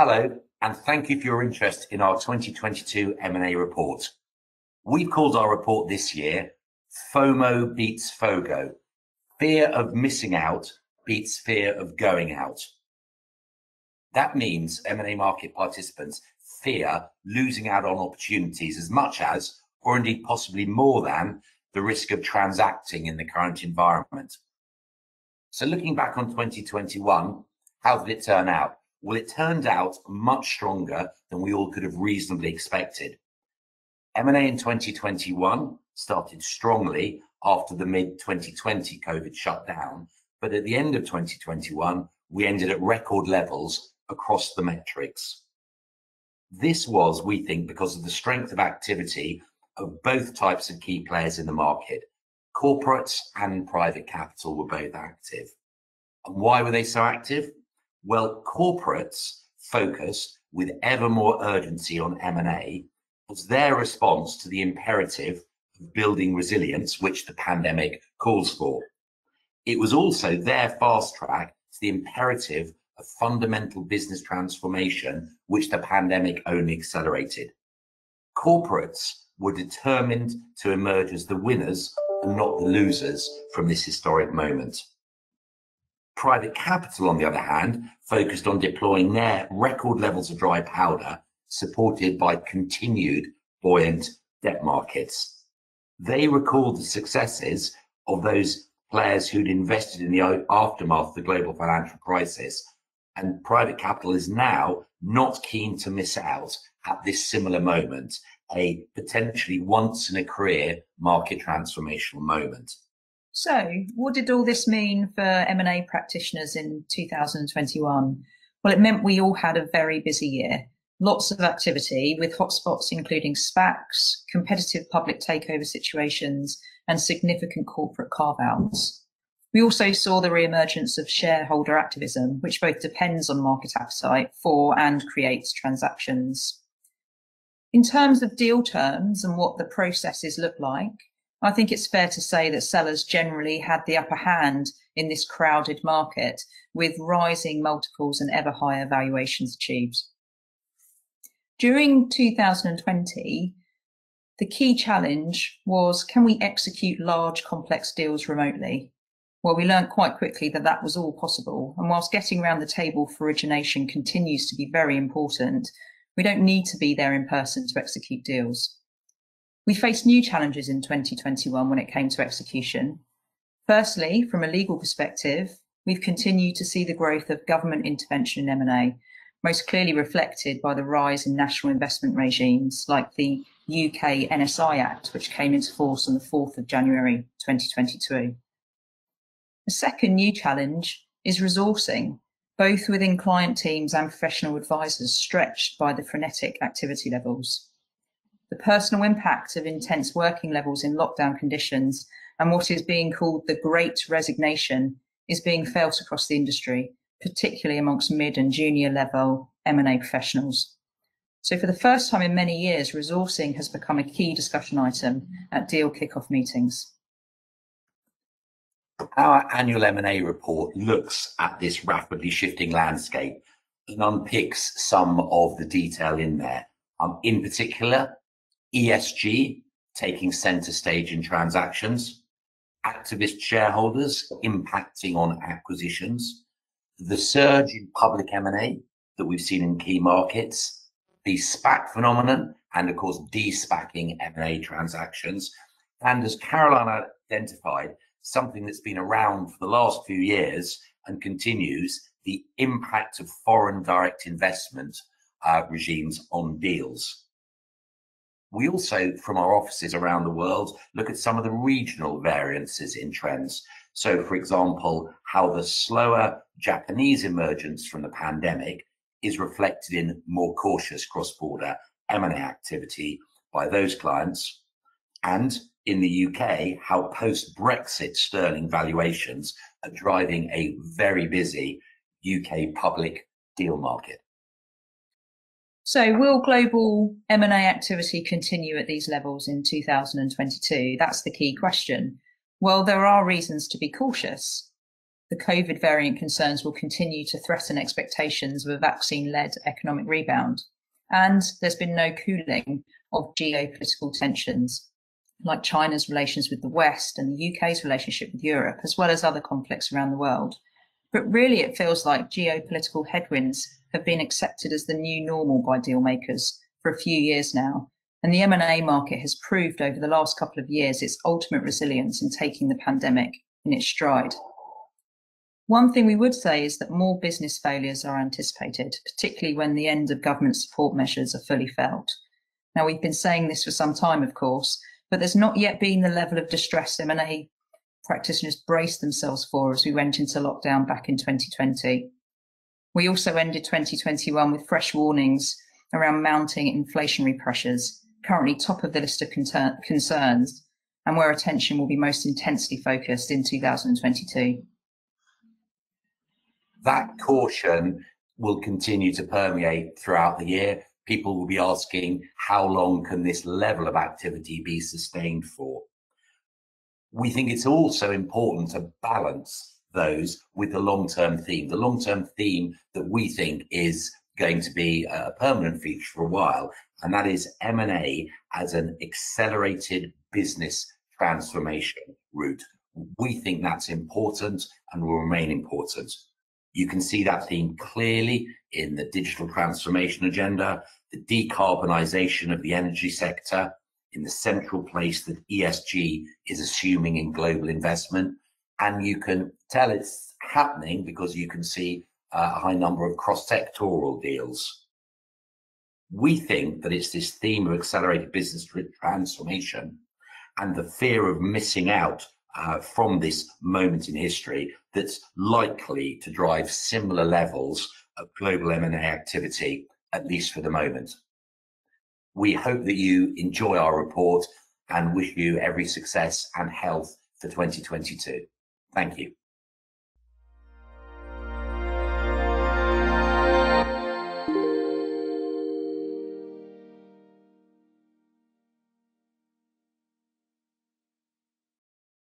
Hello, and thank you for your interest in our 2022 M&A report. We've called our report this year FOMO beats FOGO. Fear of missing out beats fear of going out. That means M&A market participants fear losing out on opportunities as much as, or indeed possibly more than, the risk of transacting in the current environment. So looking back on 2021, how did it turn out? Well, it turned out much stronger than we all could have reasonably expected. M&A in 2021 started strongly after the mid-2020 COVID shutdown, but at the end of 2021, we ended at record levels across the metrics. This was, we think, because of the strength of activity of both types of key players in the market. Corporates and private capital were both active. And why were they so active? Well, corporates focused with ever more urgency on M&A as their response to the imperative of building resilience, which the pandemic calls for. It was also their fast track to the imperative of fundamental business transformation, which the pandemic only accelerated. Corporates were determined to emerge as the winners and not the losers from this historic moment. Private capital, on the other hand, focused on deploying their record levels of dry powder, supported by continued buoyant debt markets. They recalled the successes of those players who'd invested in the aftermath of the global financial crisis, and private capital is now not keen to miss out at this similar moment, a potentially once-in-a-career market transformational moment. So, what did all this mean for M&A practitioners in 2021? Well, it meant we all had a very busy year. Lots of activity with hotspots including SPACs, competitive public takeover situations, and significant corporate carve-outs. We also saw the re-emergence of shareholder activism, which both depends on market appetite for and creates transactions. In terms of deal terms and what the processes look like, I think it's fair to say that sellers generally had the upper hand in this crowded market, with rising multiples and ever higher valuations achieved. During 2020, the key challenge was, can we execute large, complex deals remotely? Well, we learned quite quickly that that was all possible. And whilst getting around the table for origination continues to be very important, we don't need to be there in person to execute deals. We faced new challenges in 2021 when it came to execution. Firstly, from a legal perspective, we've continued to see the growth of government intervention in M&A, most clearly reflected by the rise in national investment regimes like the UK NSI Act, which came into force on the 4th of January 2022. The second new challenge is resourcing, both within client teams and professional advisors stretched by the frenetic activity levels. The personal impact of intense working levels in lockdown conditions and what is being called the Great Resignation is being felt across the industry, particularly amongst mid and junior level M&A professionals. So for the first time in many years, resourcing has become a key discussion item at deal kickoff meetings. Our annual M&A report looks at this rapidly shifting landscape and unpicks some of the detail in there. In particular, ESG taking centre stage in transactions, activist shareholders impacting on acquisitions, the surge in public M&A that we've seen in key markets, the SPAC phenomenon, and of course de-SPACing M&A transactions, and as Caroline identified, something that's been around for the last few years and continues, the impact of foreign direct investment regimes on deals. We also, from our offices around the world, look at some of the regional variances in trends. So, for example, how the slower Japanese emergence from the pandemic is reflected in more cautious cross-border M&A activity by those clients. And in the UK, how post-Brexit sterling valuations are driving a very busy UK public deal market. So will global M&A activity continue at these levels in 2022? That's the key question. Well, there are reasons to be cautious. the COVID variant concerns will continue to threaten expectations of a vaccine-led economic rebound. And there's been no cooling of geopolitical tensions, like China's relations with the West and the UK's relationship with Europe, as well as other conflicts around the world. But really, it feels like geopolitical headwinds have been accepted as the new normal by deal makers for a few years now. And the M&A market has proved over the last couple of years its ultimate resilience in taking the pandemic in its stride. One thing we would say is that more business failures are anticipated, particularly when the end of government support measures are fully felt. Now, we've been saying this for some time, of course, but there's not yet been the level of distress M&A practitioners braced themselves for as we went into lockdown back in 2020. We also ended 2021 with fresh warnings around mounting inflationary pressures, currently top of the list of concerns, and where attention will be most intensely focused in 2022. That caution will continue to permeate throughout the year. People will be asking, how long can this level of activity be sustained for? We think it's also important to balance those with the long-term theme. The long-term theme that we think is going to be a permanent feature for a while, and that is M&A as an accelerated business transformation route. We think that's important and will remain important. You can see that theme clearly in the digital transformation agenda, the decarbonisation of the energy sector, in the central place that ESG is assuming in global investment. And you can tell it's happening because you can see a high number of cross-sectoral deals. We think that it's this theme of accelerated business transformation and the fear of missing out from this moment in history that's likely to drive similar levels of global M&A activity, at least for the moment. We hope that you enjoy our report and wish you every success and health for 2022. Thank you.